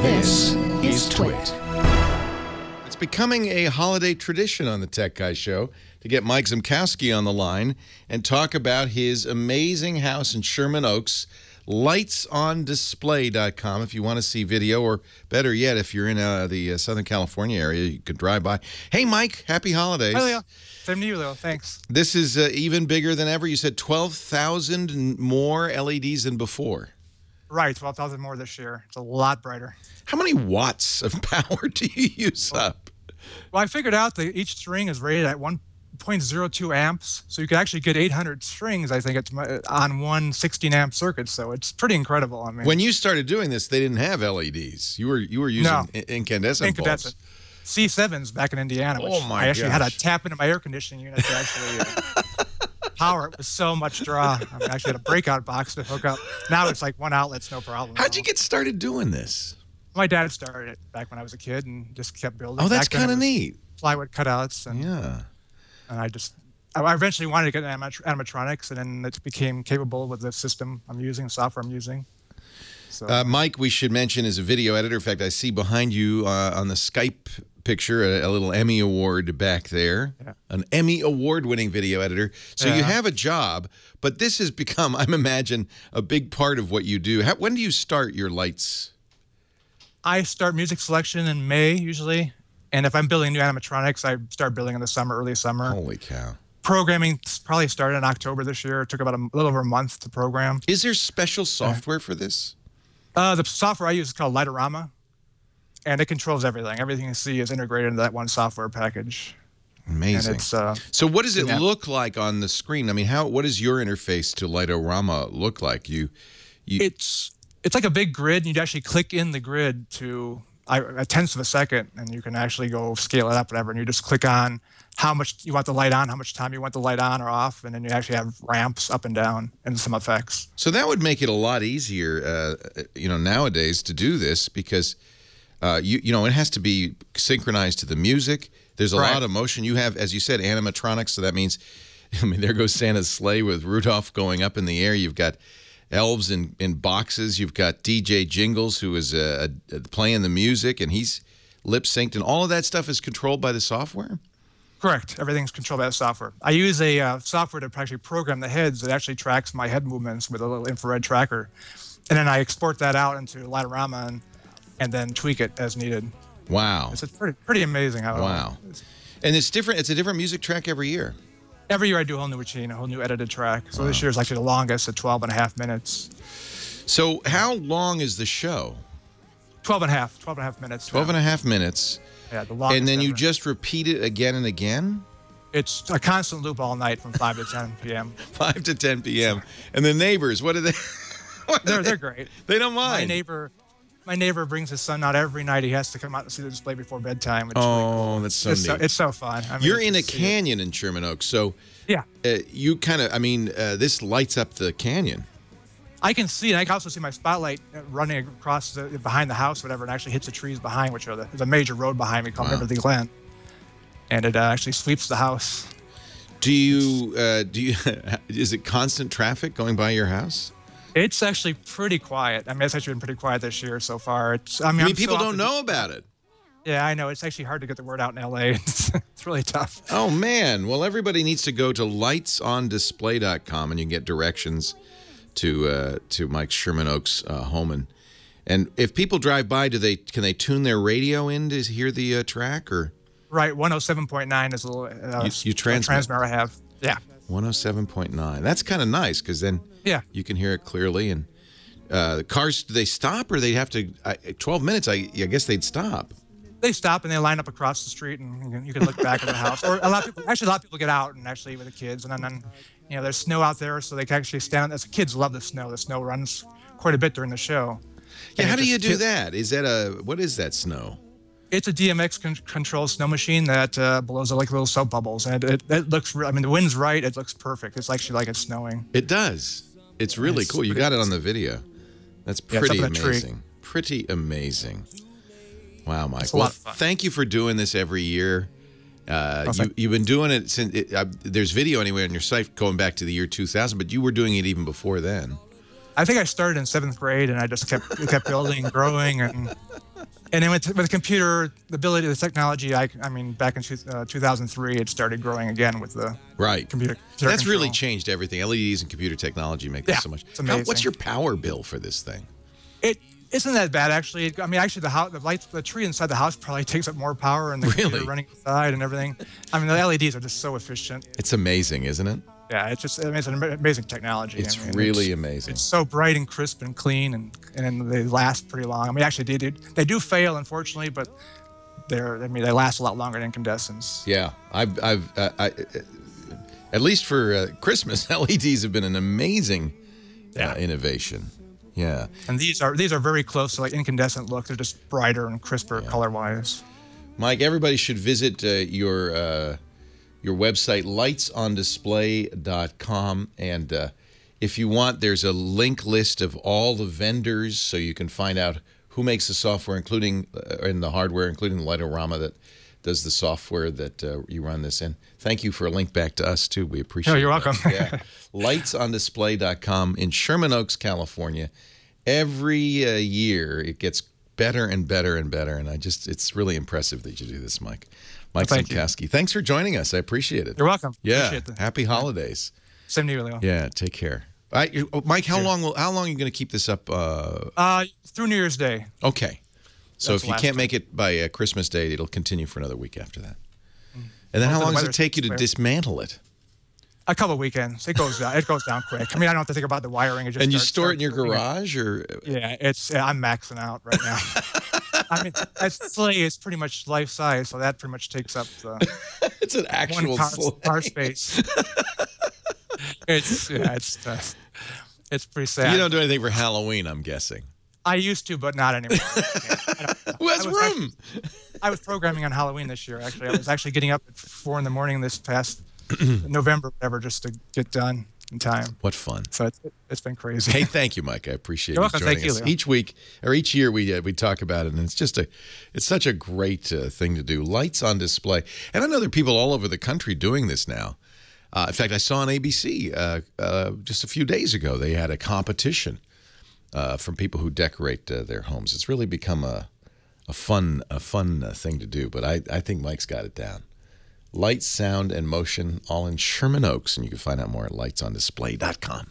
This is TWiT. It's becoming a holiday tradition on the Tech Guy Show to get Mike Ziemkowski on the line and talk about his amazing house in Sherman Oaks. LightsOnDisplay.com if you want to see video, or better yet, if you're in the Southern California area, you could drive by. Hey, Mike, happy holidays. Hi, Leo. Same to you, Leo. Thanks. This is even bigger than ever. You said 12,000 more LEDs than before. Right, 12,000 more this year. It's a lot brighter. How many watts of power do you use up? Well, I figured out that each string is rated at 1.02 amps, so you could actually get 800 strings, I think, on one 16-amp circuit, so it's pretty incredible. I mean, when you started doing this, they didn't have LEDs. You were using incandescent bulbs. C7s back in Indiana, which I actually had to tap into my air conditioning unit to actually power it with so much draw. I mean, I actually had a breakout box to hook up. Now it's like one outlet's no problem. How'd you get started doing this? My dad started it back when I was a kid and just kept building. Oh, that's kind of neat. Plywood cutouts. And, yeah. And I eventually wanted to get into animatronics, and then it became capable with the system I'm using, software I'm using. So, Mike, we should mention, is a video editor. In fact, I see behind you on the Skype picture a little Emmy Award back there. Yeah. An Emmy Award-winning video editor. So you have a job, but this has become, I imagine, a big part of what you do. When do you start your lights? I start music selection in May, usually. And if I'm building new animatronics, I start building in the summer, early summer. Holy cow. Programming probably started in October this year. It took about a little over a month to program. Is there special software for this? The software I use is called Lightorama, and it controls everything. Everything you see is integrated into that one software package. Amazing. And it's, so what does it look like on the screen? I mean, what does your interface to Lightorama look like? It's like a big grid, and you'd actually click in the grid to a tenth of a second, and you can actually go scale it up, whatever, and you just click on how much you want the light on, how much time you want the light on or off, and then you actually have ramps up and down and some effects. So that would make it a lot easier, nowadays to do this, because it has to be synchronized to the music. There's a lot of motion. You have, as you said, animatronics, so that means, there goes Santa's sleigh with Rudolph going up in the air. You've got elves in boxes. You've got DJ Jingles, who is playing the music, and he's lip-synced, and all of that stuff is controlled by the software? Correct. Everything's controlled by the software. I use a software to actually program the heads. It actually tracks my head movements with a little infrared tracker, and then I export that out into Lightorama and then tweak it as needed. Wow. It's pretty amazing how wow. And it's different. It's a different music track every year. Every year I do a whole new routine, a whole new edited track. So this year is actually the longest at 12.5 minutes. So how long is the show? 12.5 minutes. 12.5 minutes. Yeah, the longest. And then you ever. just repeat it again and again? It's a constant loop all night from 5 to 10 p.m. 5 to 10 p.m. And the neighbors, what are they? They're great. They don't mind. My neighbor brings his son out every night. He has to come out and see the display before bedtime. Which really cool. That's so neat. It's so fun. I mean, you're in a canyon in Sherman Oaks, so yeah. You kind of, this lights up the canyon. I can see, and I can also see my spotlight running across behind the house, whatever, and actually hits the trees behind, which are there's a major road behind me called River Glen, and it actually sweeps the house. Is it constant traffic going by your house? It's actually pretty quiet. I mean, it's actually been pretty quiet this year so far. People don't know about it. Yeah, I know. It's actually hard to get the word out in L.A. It's really tough. Oh, man. Well, everybody needs to go to lightsondisplay.com, and you can get directions to Mike's Sherman Oaks home. And if people drive by, can they tune their radio in to hear the track? Or right, 107.9 is a little transmitter I have. Yeah. 107.9. That's kind of nice, because then you can hear it clearly. And the cars, do they stop, or they have to? 12 minutes, I guess they'd stop. They stop and they line up across the street, and you can look back at the house. Or a lot of people get out and actually with the kids, and then there's snow out there, so they can actually stand. As kids love the snow. The snow runs quite a bit during the show. Yeah, how do you do that? What is that snow? It's a DMX controlled snow machine that blows like little soap bubbles, and it looks. The wind's right. It looks perfect. It's actually like it's snowing. It does. It's really cool. You got it on the video. That's pretty amazing. Pretty amazing. Wow, Mike. Well, thank you for doing this every year. You've been doing it since there's video anyway on your site going back to the year 2000, but you were doing it even before then. I think I started in 7th grade, and I just kept building and growing, and And then with the computer, the technology, I mean, back in 2003, it started growing again with the computer That's control. really changed everything. LEDs and computer technology make this so much. It's amazing. What's your power bill for this thing? It isn't that bad, actually. I mean, actually, the tree inside the house probably takes up more power, and the computer running inside and everything. I mean, the LEDs are just so efficient. It's amazing, isn't it? Yeah, it's an amazing technology. It's really amazing. It's so bright and crisp and clean, and they last pretty long. I mean, actually, they do fail, unfortunately, but they last a lot longer than incandescents. Yeah, at least for Christmas, LEDs have been an amazing innovation. Yeah, and these are very close to like incandescent look. They're just brighter and crisper color-wise. Mike, everybody should visit your website, lightsondisplay.com, and if you want, there's a link list of all the vendors, so you can find out who makes the software, including and the hardware, including the Lightorama that does the software that you run this in. Thank you for a link back to us too. We appreciate it. Oh, you're welcome. Yeah, lightsondisplay.com in Sherman Oaks, California. Every year it gets better and better and better, and it's really impressive that you do this, Mike. Mike Ziemkowski, thanks for joining us. I appreciate it. You're welcome. Yeah, happy holidays. Same to you, Leo. Yeah, take care. Mike, how long are you going to keep this up? Through New Year's Day. Okay. So if you can't make it by Christmas Day, it'll continue for another week after that. And then how long does it take you to dismantle it? A couple of weekends. It goes down quick. I mean, I don't have to think about the wiring. And you store it in your garage, or? Yeah, I'm maxing out right now. I mean, that sleigh is pretty much life size, so that pretty much takes up the it's an actual car space. It's pretty sad. You don't do anything for Halloween, I'm guessing. I used to, but not anymore. Who has room? I was programming on Halloween this year. Actually, I was actually getting up at 4 a.m. this past November, whatever, just to get done in time. What fun! So it's been crazy. Hey, thank you, Mike. I appreciate you joining us. Each week or each year we talk about it, and it's such a great thing to do. Lights on display, and I know there are people all over the country doing this now. In fact, I saw on ABC just a few days ago they had a competition from people who decorate their homes. It's really become a fun thing to do. But I think Mike's got it down. Light, sound, and motion, all in Sherman Oaks, and you can find out more at lightsondisplay.com.